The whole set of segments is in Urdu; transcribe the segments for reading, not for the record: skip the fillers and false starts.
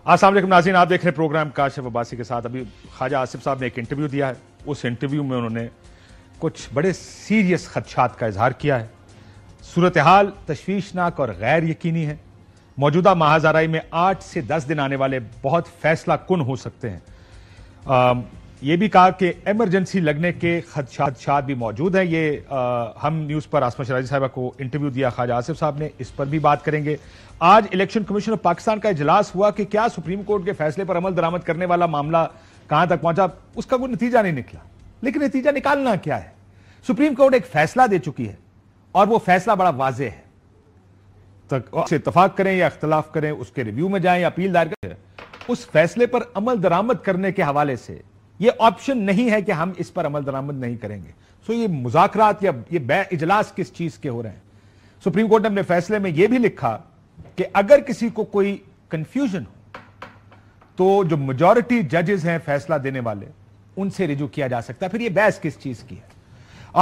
السلام علیکم ناظرین، آپ دیکھ رہے ہیں پروگرام کاشف عباسی کے ساتھ۔ ابھی خواجہ آصف صاحب نے ایک انٹرویو دیا ہے، اس انٹرویو میں انہوں نے کچھ بڑے سیریس خدشات کا اظہار کیا ہے۔ صورتحال تشویشناک اور غیر یقینی ہے۔ موجودہ محاذ آرائی میں 8 سے 10 دن آنے والے بہت فیصلہ کن ہو سکتے ہیں۔ یہ بھی کہا کہ ایمرجنسی لگنے کے خدشات بھی موجود ہیں۔ یہ ہم نیوز پر آسما شرازی صاحبہ کو انٹرویو دیا خواجہ آصف صاحب نے، اس پر بھی بات کریں گے۔ آج الیکشن کمیشن آف پاکستان کا اجلاس ہوا کہ کیا سپریم کورٹ کے فیصلے پر عمل درآمد کرنے والا معاملہ کہاں تک پہنچا، اس کا کوئی نتیجہ نہیں نکلا۔ لیکن نتیجہ نکالنا کیا ہے؟ سپریم کورٹ ایک فیصلہ دے چکی ہے اور وہ فیصلہ بڑا واضح ہے۔ اتفاق کریں یا اختلاف کریں، اس کے ریویو میں جائیں یا اپیل دائر کریں، اس فیصلے پر عمل درآمد کرنے کے حوالے سے یہ آپشن نہیں ہے کہ ہم اس پر عمل درآمد نہیں کریں گے۔ سو یہ مذاکرات یا یہ اجلاس کس چیز کے ہو رہے ہیں؟ سپریم کورٹ نے اپنے فیصلے میں یہ بھی لکھا کہ اگر کسی کو کوئی کنفیوژن ہو تو جو میجورٹی ججز ہیں فیصلہ دینے والے، ان سے رجوع کیا جا سکتا ہے۔ پھر یہ بحث کس چیز کی ہے؟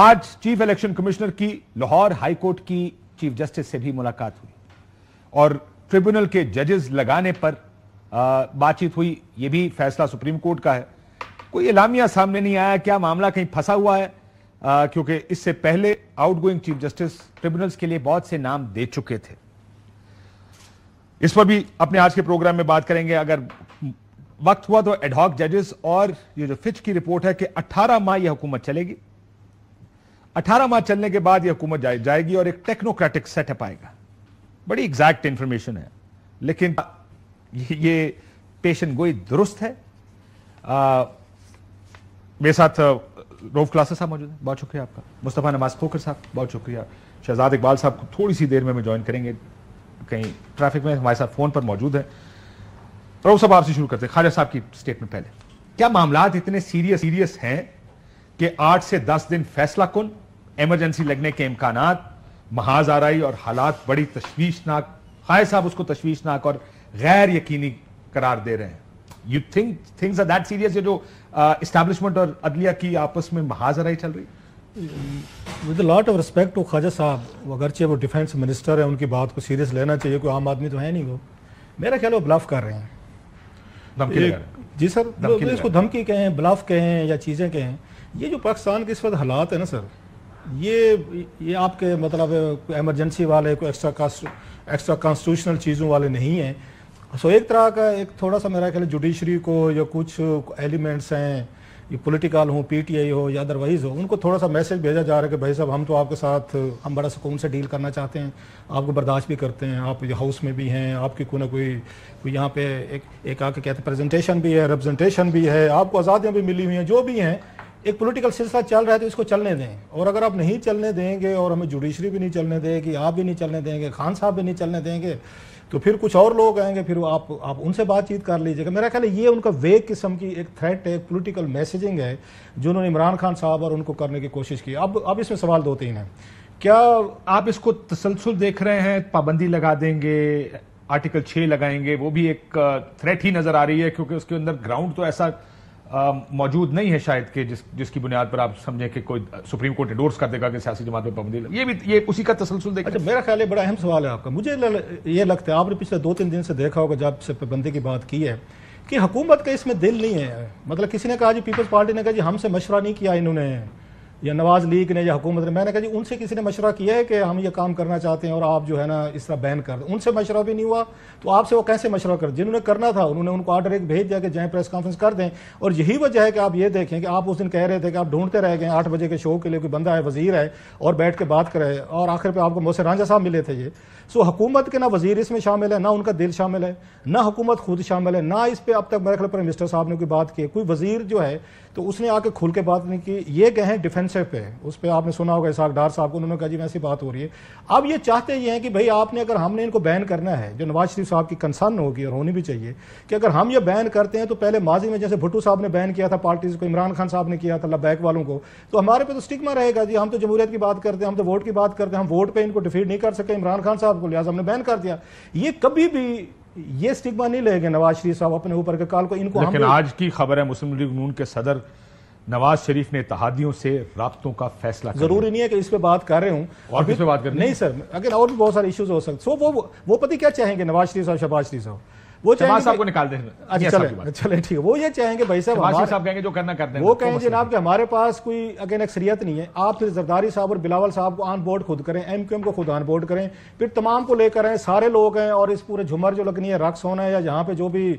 آج چیف الیکشن کمشنر کی لاہور ہائی کورٹ کی چیف جسٹس سے بھی ملاقات ہوئی اور ٹریبونل کے ججز لگانے پر بات چیت ہوئی۔ یہ بھی فیصلہ سپریم کورٹ کا ہے۔ کوئی اعلامیہ سامنے نہیں آیا کیا معاملہ کہیں پھنسا ہوا ہے، کیونکہ اس سے پہلے out going chief justice tribunals کے لیے بہت سے نام دے چکے تھے۔ اس پر بھی اپنے آج کے پروگرام میں بات کریں گے۔ اگر وقت ہوا تو ایڈ ہاک ججز اور یہ جو فچ کی رپورٹ ہے کہ 18 ماہ یہ حکومت چلے گی، 18 ماہ چلنے کے بعد یہ حکومت جائے گی اور ایک ٹیکنوکریٹک سیٹ اپ آئے گا۔ بڑی ایگزیکٹ انفارمیشن ہے، لیکن یہ پیشن گوئی درست ہے۔ میرے ساتھ روف کلاسر صاحب موجود ہیں، بہت شکریہ آپ کا۔ مصطفیٰ نواز کھوکھر صاحب بہت شکریہ۔ شہزاد اقبال صاحب کو تھوڑی سی دیر میں جوائن کریں گے، کہیں ٹریفک میں ہمارے ساتھ فون پر موجود ہیں۔ روف صاحب آپ سے شروع کرتے ہیں، خواجہ صاحب کی سٹیٹمنٹ پہلے۔ کیا معاملات اتنے سیریس ہیں کہ 8 سے 10 دن فیصلہ کن، ایمرجنسی لگنے کے امکانات، محاذ آرائی اور حالات بڑی تشویشناک، خواجہ صاحب اس کو تشویشناک اور غیر یقینی قرار دے رہے ہیں؟ You think things are that serious؟ یہ جو اسٹیبلشمنٹ اور عدلیہ کی آپس میں محاذ آرائی چل رہی ہے؟ With lot of respect to Khwaja Sahib, اگرچہ وہ ڈیفینس منسٹر ہیں، ان کی بات کو سیریس لینا چاہیے، کوئی عام آدمی تو ہے نہیں۔ وہ میرا خیال وہ بلف کر رہے ہیں، دھمکی لگا رہے ہیں۔ جی سر، اس کو دھمکی کہیں، بلف کہیں یا چیزیں کہیں۔ یہ جو پاکستان کے اس وقت حالات ہیں نا سر، یہ آپ کے مطلب ایمرجنسی والے، کوئی ایکسٹرا کانسٹیٹیوشنل چیزوں والے نہیں ہیں۔ سو ایک طرح کا ایک تھوڑا سا میرا خیال ہے جوڈیشری کو یا کچھ ایلیمنٹس ہیں، یہ پولیٹیکل ہوں، پی ٹی آئی ہو یا ادروائز ہو، ان کو تھوڑا سا میسج بھیجا جا رہا ہے کہ بھائی صاحب ہم تو آپ کے ساتھ ہم بڑا سکون سے ڈیل کرنا چاہتے ہیں، آپ کو برداشت بھی کرتے ہیں، آپ ہاؤس میں بھی ہیں، آپ کی کوئی نہ کوئی یہاں پہ ایک آ کے کہتے ہیں پریزنٹیشن بھی ہے، ریپرزنٹیشن بھی ہے، آپ کو آزادیاں بھی ملی ہوئی ہیں، جو بھی ہیں۔ ایک پولیٹیکل سلسلہ چل رہا ہے تو اس کو چلنے دیں، اور اگر آپ نہیں چلنے دیں گے اور ہمیں جوڈیشری بھی نہیں چلنے دے گی، آپ بھی نہیں چلنے دیں گے، خان صاحب بھی نہیں چلنے دیں گے، تو پھر کچھ اور لوگ آئیں گے، پھر آپ ان سے بات چیت کر لیجیے گا۔ میرا خیال ہے یہ ان کا ویگ قسم کی ایک تھریٹ ہے، ایک پولیٹیکل میسیجنگ ہے جو انہوں نے عمران خان صاحب اور ان کو کرنے کی کوشش کی۔ اب اس میں سوال 2-3 ہیں۔ کیا آپ اس کو تسلسل دیکھ رہے ہیں؟ پابندی لگا دیں گے، آرٹیکل 6 لگائیں گے، وہ بھی ایک تھریٹ ہی نظر آ رہی ہے، کیونکہ اس کے اندر گراؤنڈ تو ایسا موجود نہیں ہے شاید کہ جس کی بنیاد پر آپ سمجھیں کہ کوئی سپریم کورٹ انڈورس کر دے گا کہ سیاسی جماعت پہ پابندی لگے۔ یہ اسی کا تسلسل دیکھ۔ اچھا، میرا خیال ہے بڑا اہم سوال ہے آپ کا۔ مجھے یہ لگتا ہے آپ نے پچھلے 2-3 دن سے دیکھا ہوگا جب سے پابندی کی بات کی ہے کہ حکومت کا اس میں دل نہیں ہے۔ مطلب کسی نے کہا جی پیپلز پارٹی نے کہا جی ہم سے مشورہ نہیں کیا انہوں نے، یا نواز لیگ نے یا حکومت نے۔ میں نے کہا جی ان سے کسی نے مشورہ کیا ہے کہ ہم یہ کام کرنا چاہتے ہیں اور آپ جو ہے نا اس طرح بین کر دیں؟ ان سے مشورہ بھی نہیں ہوا تو آپ سے وہ کیسے مشورہ کر؟ جنہوں نے کرنا تھا انہوں نے ان کو آرڈر ایک بھیج دیا کہ جائیں پریس کانفرنس کر دیں۔ اور یہی وجہ ہے کہ آپ یہ دیکھیں کہ آپ اس دن کہہ رہے تھے کہ آپ ڈھونڈتے رہ گئے 8 بجے کے شو کے لیے کوئی بندہ ہے، وزیر ہے، اور بیٹھ کے بات کرے، اور آخر پہ آپ کو محسن رانجھا صاحب ملے تھے۔ یہ سو حکومت کے نہ وزیر اس میں شامل ہے، نہ ان کا دل شامل ہے، نہ حکومت خود شامل ہے، نہ اس پہ اب تک میرے خیال پر منسٹر صاحب نے کوئی بات کی۔ کوئی وزیر جو ہے تو اس نے آ کے کھل کے بات نہیں کی۔ یہ گئے ہیں ڈیفینسو پہ، اس پہ آپ نے سنا ہوگا اسحاق ڈار صاحب کو، انہوں نے کہا جی ویسی بات ہو رہی ہے۔ اب یہ چاہتے یہ ہیں کہ بھئی آپ نے، اگر ہم نے ان کو بین کرنا ہے، جو نواز شریف صاحب کی کنسرن ہوگی اور ہونی بھی چاہیے کہ اگر ہم یہ بین کرتے ہیں تو پہلے ماضی میں جیسے بھٹو صاحب نے بین کیا تھا پارٹیز کو، عمران خان صاحب نے کیا تھا لبیک والوں کو، تو ہمارے پہ تو سٹگما رہے گا جی ہم تو جمہوریت کی بات کرتے ہیں، ہم تو ووٹ کی بات کرتے ہیں، ہم ووٹ پہ ان کو ڈیفیٹ نہیں کر سکے عمران خان صاحب کو، لہٰذا ہم نے بین کر دیا۔ یہ کبھی بھی یہ سٹگما نہیں لے گے نواز شریف صاحب اپنے اوپر کے کال کو ان کو۔ لیکن آج کی خبر ہے مسلم لیگ نون کے صدر نواز شریف نے اتحادیوں سے رابطوں کا فیصلہ کر ضروری نہیں ہے کہ اس پہ بات کر رہے ہوں اور کس پہ بات کریں؟ نہیں سر، اگر اور بھی بہت سارے ایشوز ہو سکتے۔ سو وہ پتہ کیا چاہیں گے نواز شریف صاحب، شہباز شریف صاحب، وہ شہباز صاحب کو نکال دیں. اچھا چلے ٹھیک ہے. وہ یہ چاہیں گے بھائی صاحب کہیں گے جو کرنا کر دیں, وہ کہیں جناب کہ ہمارے پاس کوئی اگین اکثریت نہیں ہے, آپ پھر زرداری صاحب اور بلاول صاحب کو آن بورڈ خود کریں, ایم کیو ایم کو خود آن بورڈ کریں, پھر تمام کو لے کر آئیں, سارے لوگ ہیں, اور اس پورے جھمر جو لگنی ہے, رقص ہونا ہے, یا جہاں پہ جو بھی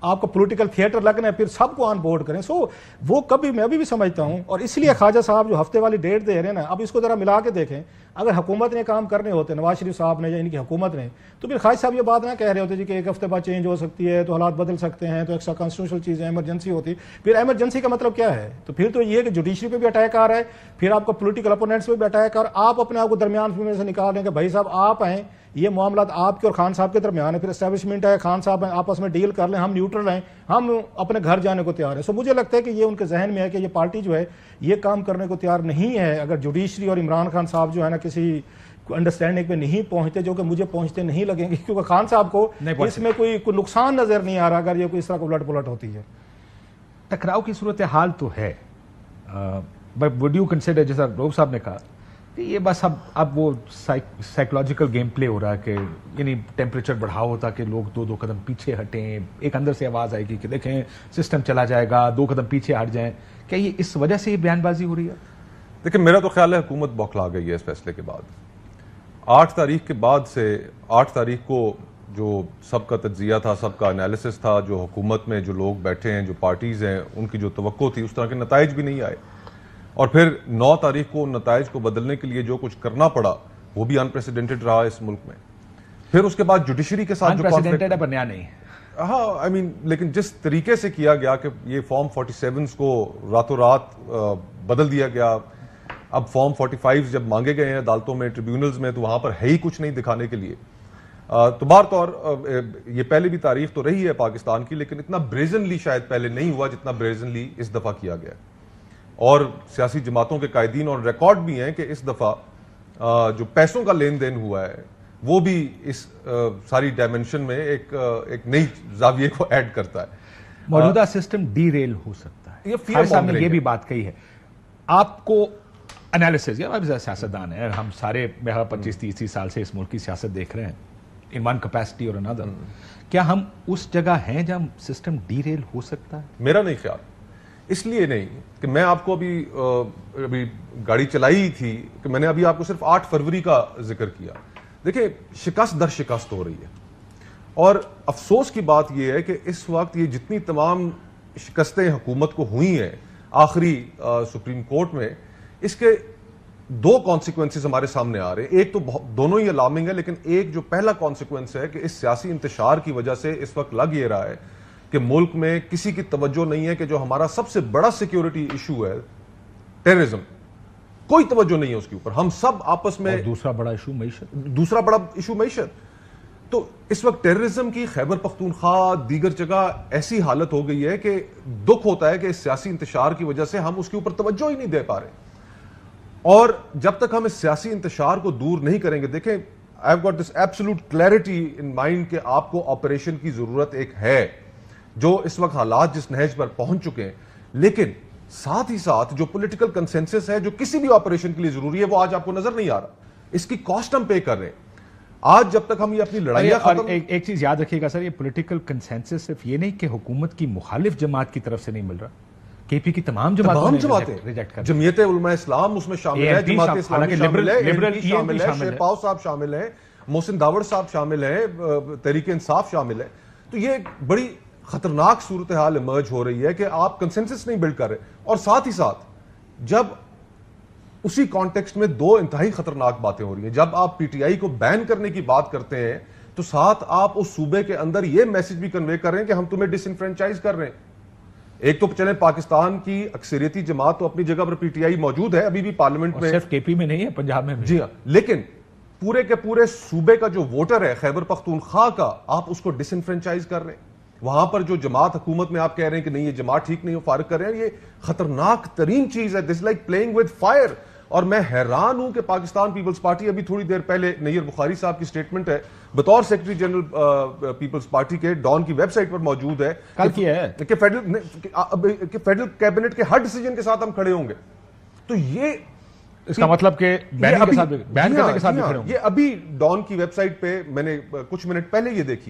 آپ کو پولیٹیکل تھیٹر لگنا ہے, پھر سب کو آن بورڈ کریں. سو وہ کبھی میں ابھی بھی سمجھتا ہوں, اور اس لیے خواجہ صاحب جو ہفتے والی ڈیٹ دے رہے ہیں نا, اب اس کو ذرا ملا کے دیکھیں. اگر حکومت نے کام کرنے ہوتے, نواز شریف صاحب نے یا ان کی حکومت نے, تو پھر خواجہ صاحب یہ بات نہ کہہ رہے ہوتے جی کہ ایک ہفتے بعد چینج ہو سکتی ہے, تو حالات بدل سکتے ہیں, تو ایکسٹرا کانسٹیٹیوشنل چیزیں ایمرجنسی ہوتی. پھر ایمرجنسی کا مطلب کیا ہے؟ تو پھر تو یہ کہ جوڈیشری پہ بھی اٹیک آ رہا ہے, پھر آپ کو پولیٹیکل اپوننٹس پہ بھی اٹیک, اور آپ اپنے آپ کو درمیان میں سے نکال رہے ہیں کہ بھائی صاحب آپ ہیں, یہ معاملات آپ کے اور خان صاحب کے درمیان ہے, پھر اسٹیبلشمنٹ ہے, خان صاحب ہیں, آپس میں ڈیل کر لیں, ہم نیوٹرل ہیں, ہم اپنے گھر جانے کو تیار ہیں. سو مجھے لگتا ہے کہ یہ ان کے ذہن میں ہے کہ یہ پارٹی جو ہے یہ کام کرنے کو تیار نہیں ہے, اگر جوڈیشری اور عمران خان صاحب جو ہے نا کسی انڈرسٹینڈنگ پہ نہیں پہنچتے, جو کہ مجھے پہنچتے نہیں لگیں گے, کیونکہ خان صاحب کو اس میں کوئی نقصان نظر نہیں آ رہا اگر یہ کوئی اس طرح کو الٹ پلٹ ہوتی ہے. ٹکراؤ کی صورتحال تو ہے, بٹ وڈ یو کنسیڈر, جیسا روب صاحب نے کہا کہ یہ بس اب وہ سائیکولوجیکل گیم پلے ہو رہا ہے, کہ یعنی ٹیمپریچر بڑھاؤ تاکہ لوگ دو قدم پیچھے ہٹیں, ایک اندر سے آواز آئے گی کہ دیکھیں سسٹم چلا جائے گا, 2 قدم پیچھے ہٹ جائیں. کیا یہ اس وجہ سے یہ بیان بازی ہو رہی ہے؟ دیکھیں میرا تو خیال ہے حکومت بوکھلا گئی ہے اس فیصلے کے بعد. 8 تاریخ کے بعد سے 8 تاریخ کو جو سب کا تجزیہ تھا, سب کا انالیسس تھا, جو حکومت میں جو لوگ بیٹھے ہیں, جو پارٹیز ہیں, ان کی جو توقع تھی اس طرح کے نتائج بھی نہیں آئے. اور پھر 9 تاریخ کو نتائج کو بدلنے کے لیے جو کچھ کرنا پڑا وہ بھی انپریسیڈنٹڈ رہا اس ملک میں. پھر اس کے بعد جوڈیشری کے ساتھ جو انپریسیڈنٹڈ ہے پر نیا نہیں ہے, ہاں لیکن جس طریقے سے کیا گیا کہ یہ فارم 47 کو راتوں رات بدل دیا گیا. اب فارم 45 جب مانگے گئے ہیں عدالتوں میں, ٹریبیونلز میں, تو وہاں پر ہے ہی کچھ نہیں دکھانے کے لیے. تو بار طور یہ پہلے بھی تاریخ تو رہی ہے پاکستان کی, لیکن اتنا بریزنلی شاید پہلے نہیں ہوا جتنا بریزنلی اس دفعہ کیا گیا. اور سیاسی جماعتوں کے قائدین اور ریکارڈ بھی ہیں کہ اس دفعہ جو پیسوں کا لین دین ہوا ہے وہ بھی اس ساری ڈائمنشن میں ایک نئی زاویے کو ایڈ کرتا ہے. موجودہ سسٹم ڈی ریل ہو سکتا ہے, یہ بھی بات کہی ہے. آپ کو انالیسز, یا سیاستدان ہیں ہم سارے, 25-30 سال سے اس ملک کی سیاست دیکھ رہے ہیں, ان ون کیپیسٹی اور انادر, کیا ہم اس جگہ ہیں جہاں سسٹم ڈی ریل ہو سکتا ہے؟ میرا نہیں خیال. اس لیے نہیں کہ میں آپ کو ابھی گاڑی چلائی تھی کہ میں نے ابھی آپ کو صرف 8 فروری کا ذکر کیا. دیکھیں شکست در شکست ہو رہی ہے, اور افسوس کی بات یہ ہے کہ اس وقت یہ جتنی تمام شکستیں حکومت کو ہوئی ہیں آخری سپریم کورٹ میں, اس کے 2 کانسیکوینسز ہمارے سامنے آ رہے ہیں. ایک تو دونوں ہی الارمنگ ہے, لیکن ایک جو پہلا کانسیکوینس ہے کہ اس سیاسی انتشار کی وجہ سے اس وقت لگ یہ رہا ہے کہ ملک میں کسی کی توجہ نہیں ہے کہ جو ہمارا سب سے بڑا سیکیورٹی ایشو ہے ٹیررزم, کوئی توجہ نہیں ہے اس کے اوپر. ہم سب آپس میں, دوسرا بڑا ایشو معیشت. تو اس وقت ٹیررزم کی خیبر پختونخوا دیگر جگہ ایسی حالت ہو گئی ہے کہ دکھ ہوتا ہے کہ اس سیاسی انتشار کی وجہ سے ہم اس کے اوپر توجہ ہی نہیں دے پا رہے. اور جب تک ہم اس سیاسی انتشار کو دور نہیں کریں گے, دیکھیں I've got this absolute clarity in mind کہ آپ کو آپریشن کی ضرورت ایک ہے, جو اس وقت حالات جس نہج پر پہنچ چکے ہیں, لیکن ساتھ ہی ساتھ جو پولیٹیکل کنسنسس ہے جو کسی بھی آپریشن کے لیے ضروری ہے وہ آج آپ کو نظر نہیں آ رہا. اس کی کاسٹ ہم پے کر رہے ہیں. آج جب تک ہم یہ اپنی لڑائیاں ختم, ایک چیز یاد رکھیے گا سر, یہ پولیٹیکل کنسنسس صرف یہ نہیں کہ حکومت کی مخالف جماعت کی طرف سے نہیں مل رہا, کے پی کی تمام جماعتیں ریجیکٹ کر, جمعیت علماء اسلام اس میں شامل ہے, جماعت اسلامی شامل ہے, شامل ہے, شیرپاؤ صاحب شامل ہیں, محسن داوڑ صاحب شامل ہیں, تحریک انصاف شامل ہے. تو یہ بڑی خطرناک صورتحال ایمرج ہو رہی ہے کہ آپ کنسنسس نہیں بلڈ کر رہے. اور ساتھ ہی ساتھ جب اسی کانٹیکسٹ میں 2 انتہائی خطرناک باتیں ہو رہی ہیں, جب آپ پی ٹی آئی کو بین کرنے کی بات کرتے ہیں تو ساتھ آپ اس صوبے کے اندر یہ میسج بھی کنوے کر رہے ہیں کہ ہم تمہیں ڈس انفرینچائز کر رہے ہیں. ایک تو چلیں پاکستان کی اکثریتی جماعت تو اپنی جگہ پر پی ٹی آئی موجود ہے ابھی بھی پارلیمنٹ میں, صرف کے پی میں نہیں ہے, پنجاب میں بھی. جی ہاں, لیکن پورے کے پورے صوبے کا جو ووٹر ہے خیبر پختونخوا کا, آپ اس کو ڈس انفرینچائز کر رہے ہیں. وہاں پر جو جماعت حکومت میں آپ کہہ رہے ہیں کہ نہیں یہ جماعت ٹھیک نہیں ہو, فارغ کر رہے ہیں, یہ خطرناک ترین چیز ہے. This like playing with fire. اور میں حیران ہوں کہ پاکستان پیپلز پارٹی, ابھی تھوڑی دیر پہلے نیر بخاری صاحب کی سٹیٹمنٹ ہے بطور سیکرٹری جنرل پیپلز پارٹی کے, ڈان کی ویب سائٹ پر موجود ہے کہ فیڈرل کیبنٹ کے ہر ڈیسیجن کے ساتھ ہم کھڑے ہوں گے. تو یہ اس کا مطلب کہ بین کرنے کے ساتھ بھی کھڑے ہوں گے. یہ ابھی ڈان کی ویب سائٹ پہ میں نے کچھ منٹ پہلے یہ دیکھی ہے